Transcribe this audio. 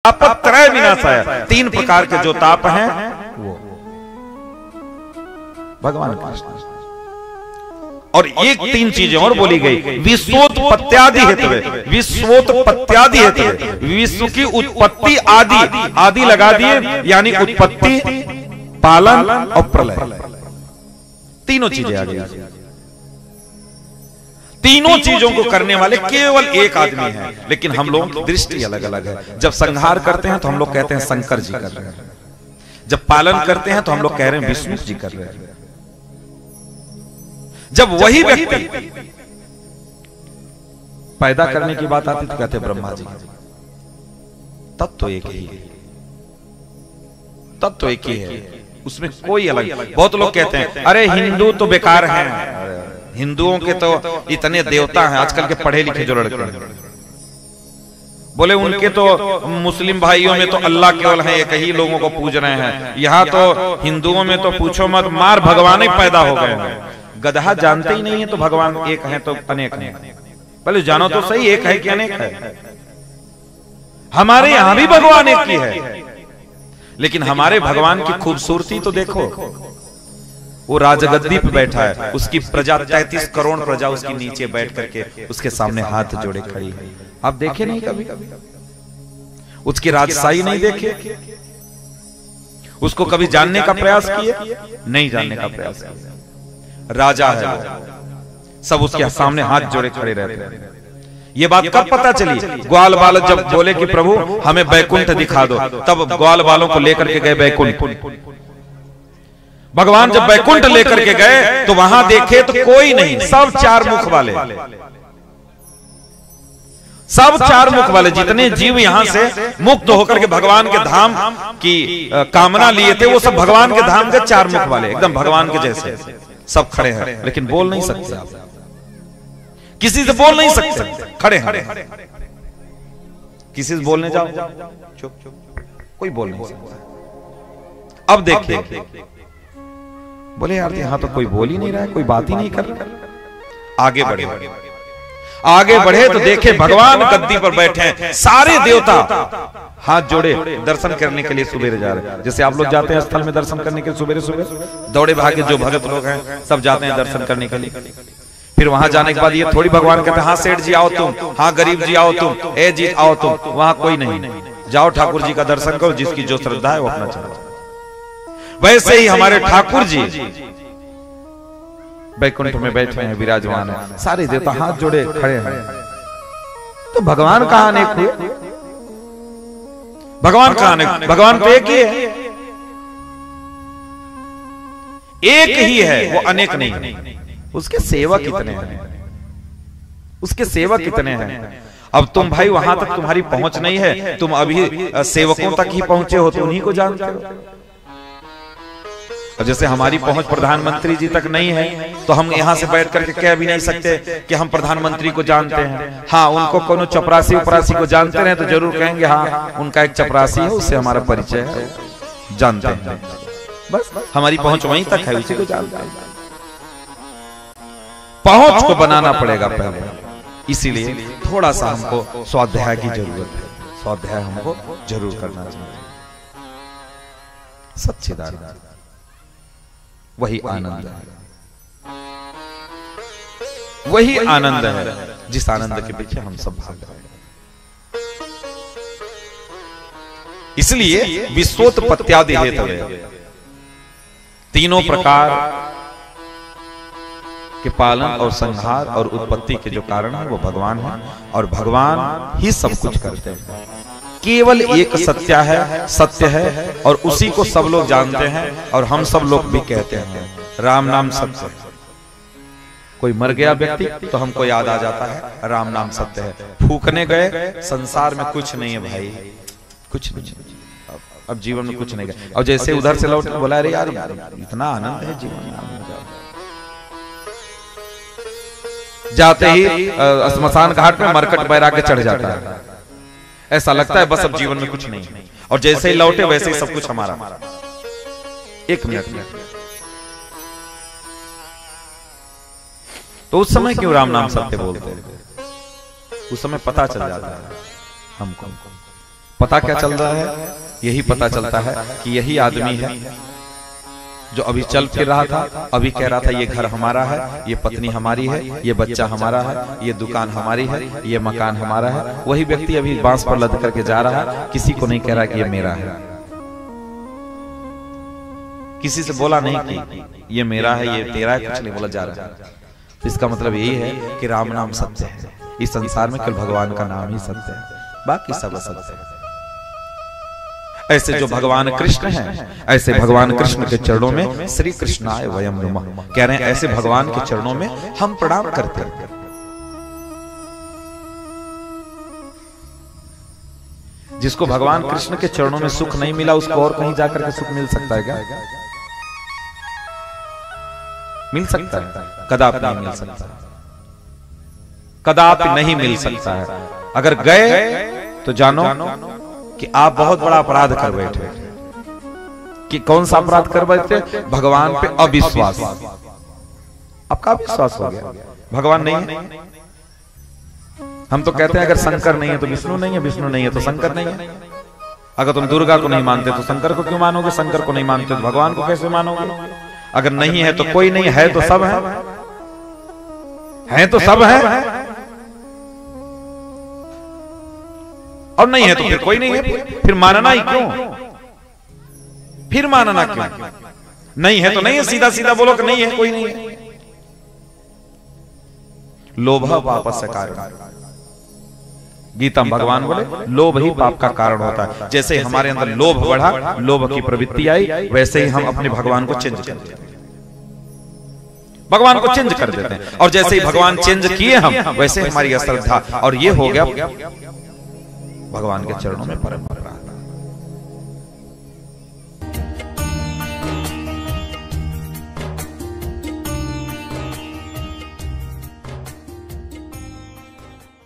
तापत्रय विनाशाय, 3 प्रकार के जो ताप हैं वो भगवान कृष्ण। और एक 3 चीजें और बोली गई, विश्वोत्पत्त्यादि हेतवे, विश्वोत्पत्त्यादि हेतवे, विश्व की उत्पत्ति आदि, आदि लगा दिए यानी उत्पत्ति, पालन और प्रलय, तीनों चीजें आ गई। तीनों चीजों को करने वाले केवल एक आदमी है, लेकिन हम लोगों की दृष्टि अलग अलग है। जब संहार करते हैं तो हम लोग कहते हैं शंकर जी कर रहे हैं, जब पालन करते हैं तो हम लोग कह रहे हैं विष्णु जी कर रहे हैं। जब वही व्यक्ति पैदा करने की बात आती तो कहते ब्रह्मा जी। तब तो एक ही है, तब तो एक ही है, उसमें कोई अलग। बहुत लोग कहते हैं अरे हिंदू तो बेकार हैं, हिंदुओं के तो इतने देवता हैं। आजकल के पढ़े लिखे जो लड़के हैं बोले उनके तो मुस्लिम भाइयों में तो अल्लाह केवल है, एक ही लोगों को पूज रहे हैं। यहाँ तो हिंदुओं में तो पूछो मत, मार भगवान ही पैदा हो गए हैं। गधा जानते ही नहीं है तो भगवान एक है तो अनेक है। पहले जानो तो सही, एक है कि अनेक है। हमारे यहां भी भगवान एक ही है, लेकिन हमारे भगवान की खूबसूरती तो देखो। वो राजगद्दी पे बैठा है, उसकी प्रजा 33 करोड़ प्रजा उसकी नीचे बैठ करके उसके सामने हाथ जोड़े खड़ी है। आप देखे नहीं कभी? उसकी राजशाही नहीं देखे? उसको कभी जानने का प्रयास किए? नहीं जानने का प्रयास किया। राजा है, सब उसके सामने हाथ जोड़े खड़े रहते हैं। ये बात कब पता चली? ग्वाल बालक जब बोले कि प्रभु हमें बैकुंठ दिखा दो, तब ग्वाल बालों को लेकर के गए बैकुंठ। भगवान जब बैकुंठ लेकर के गए तो वहां देखे तो कोई नहीं, सब 4 मुख वाले, सब 4 मुख वाले जितने जीव यहां से मुक्त होकर के भगवान के धाम की कामना लिए थे, वो सब भगवान के धाम के 4 मुख वाले, एकदम भगवान के जैसे सब खड़े हैं, लेकिन बोल नहीं सकते। किसी से बोल नहीं सकते, खड़े हैं। किसी से बोलने जाओ चुप, कोई बोल नहीं सकता। अब देखिए, बोले यार यहां तो कोई बोल ही नहीं रहा है, कोई बात ही नहीं कर रहा। आगे बढ़े, आगे बढ़े तो देखे भगवान गद्दी पर बैठे हैं। सारे देवता हाथ जोड़े दर्शन करने के लिए सुबेरे जा रहे हैं। जैसे आप लोग जाते हैं स्थल में दर्शन करने के लिए, सुबेरे सुबह दौड़े भागे जो भगत लोग हैं सब जाते हैं दर्शन करने के लिए। फिर वहां जाने के बाद ये थोड़ी भगवान कहते हैं हाँ सेठ जी आओ तुम, हाँ गरीब जी आओ तुम, ए जी आओ तुम। वहां कोई नहीं, जाओ ठाकुर जी का दर्शन करो, जिसकी जो श्रद्धा है वो अपना चला। वैसे ही हमारे ठाकुर जी बैकुंठ में बैठे हैं, विराजमान है, सारे देवता हाथ जोड़े खड़े हैं। तो भगवान कहां अनेक हुए? भगवान कहां अनेक? भगवान तो एक ही है, एक ही है, वो अनेक नहीं। उसके सेवक कितने हैं, उसके सेवक कितने हैं। अब तुम भाई वहां तक तुम्हारी पहुंच नहीं है, तुम अभी सेवकों तक ही पहुंचे हो तो उन्हीं को जानते हो। और जैसे हमारी पहुंच प्रधानमंत्री जी तक नहीं है तो हम यहां से बैठ करके कह भी नहीं सकते कि हम प्रधानमंत्री को जानते हैं। हाँ, उनको कोनो चपरासी उपरासी को जानते रहे तो जरूर कहेंगे हाँ उनका एक चपरासी है, उससे हमारा परिचय है, जानते हैं। बस हमारी पहुंच वहीं तक है, उसी को जानते हैं। पहुंच को बनाना पड़ेगा पहले, इसीलिए थोड़ा सा हमको स्वाध्याय की जरूरत है। स्वाध्याय हमको जरूर करना चाहिए। सच्चिदानंद वही आनंद है, वही आनंद है जिस आनंद के पीछे हम सब भाग रहे हैं। इसलिए विश्वोत्पत्त्यादि हेतवे, तीनों प्रकार के पालन और संहार और उत्पत्ति के जो कारण है वो भगवान है, और भगवान ही सब कुछ करते हैं। केवल एक सत्य है और उसी को सब लोग जानते हैं, और हम सब लोग भी कहते हैं राम नाम सत्य। कोई मर गया व्यक्ति तो हमको याद आ जाता है राम नाम सत्य है। फूकने गए, संसार में कुछ नहीं है भाई, कुछ नहीं, अब जीवन में कुछ नहीं गया। और जैसे उधर से लौट बोला अरे यार इतना आनंद है जीवन में, जाते ही स्मशान घाट में मरकट बैरा के चढ़ जाता है। ऐसा लगता है बस अब जीवन में कुछ नहीं है, और जैसे ही लौटे वैसे ही सब कुछ हमारा। एक मिनट में तो उस समय क्यों राम नाम सत्य बोलते हैं? उस समय पता चल जाता है हमको पता क्या चल रहा है? यही पता चलता है कि यही आदमी है जो अभी चल फिर रहा था, अभी कह रहा था ये घर हमारा है, ये पत्नी हमारी है, ये बच्चा हमारा है, ये दुकान हमारी है, ये मकान हमारा है। वही व्यक्ति अभी बांस पर लद करके जा रहा है, किसी को नहीं कह रहा कि ये मेरा है, किसी से बोला नहीं कि ये मेरा है, ये तेरा है, कुछ नहीं बोला जा रहा है। तो इसका मतलब यही है कि राम नाम सत्य है। इस संसार में केवल भगवान का नाम ही सत्य है, बाकी सब असत्य है। ऐसे जो भगवान कृष्ण हैं, ऐसे भगवान कृष्ण के चरणों में श्री कृष्णाय वयम नमः कह रहे हैं, ऐसे भगवान के चरणों में हम प्रणाम करते हैं। जिसको भगवान कृष्ण के चरणों में सुख नहीं मिला, उसको और कहीं जाकर के सुख मिल सकता है क्या? मिल सकता है? कदापि नहीं मिल सकता, कदापि नहीं मिल सकता है। अगर गए तो जानो कि आप बहुत बड़ा अपराध कर बैठे। कि कौन सा अपराध कर बैठे? भगवान पे अविश्वास। आपका विश्वास हो गया, भगवान नहीं है। हम तो कहते हैं अगर शंकर नहीं है तो विष्णु नहीं है, विष्णु नहीं है तो शंकर नहीं है। अगर तुम दुर्गा को नहीं मानते तो शंकर को क्यों मानोगे? शंकर को नहीं मानते तो भगवान को कैसे मानोगे? अगर नहीं है तो कोई नहीं है, तो सब है तो सब है, और नहीं है तो फिर कोई नहीं है। फिर मानना ही क्यों? फिर मानना क्यों? नहीं है तो नहीं है, सीधा सीधा बोलो कि नहीं है, कोई नहीं है। लोभ पापस्य कारण, गीता में भगवान बोले लोभ ही पाप का कारण होता है। जैसे हमारे अंदर लोभ बढ़ा, लोभ की प्रवृत्ति आई, वैसे ही हम अपने भगवान को चेंज कर देते हैं, भगवान को चेंज कर देते हैं। और जैसे ही भगवान चेंज किए हम, वैसे हमारी अश्रद्धा, और ये हो गया भगवान के चरणों में परम अपराध।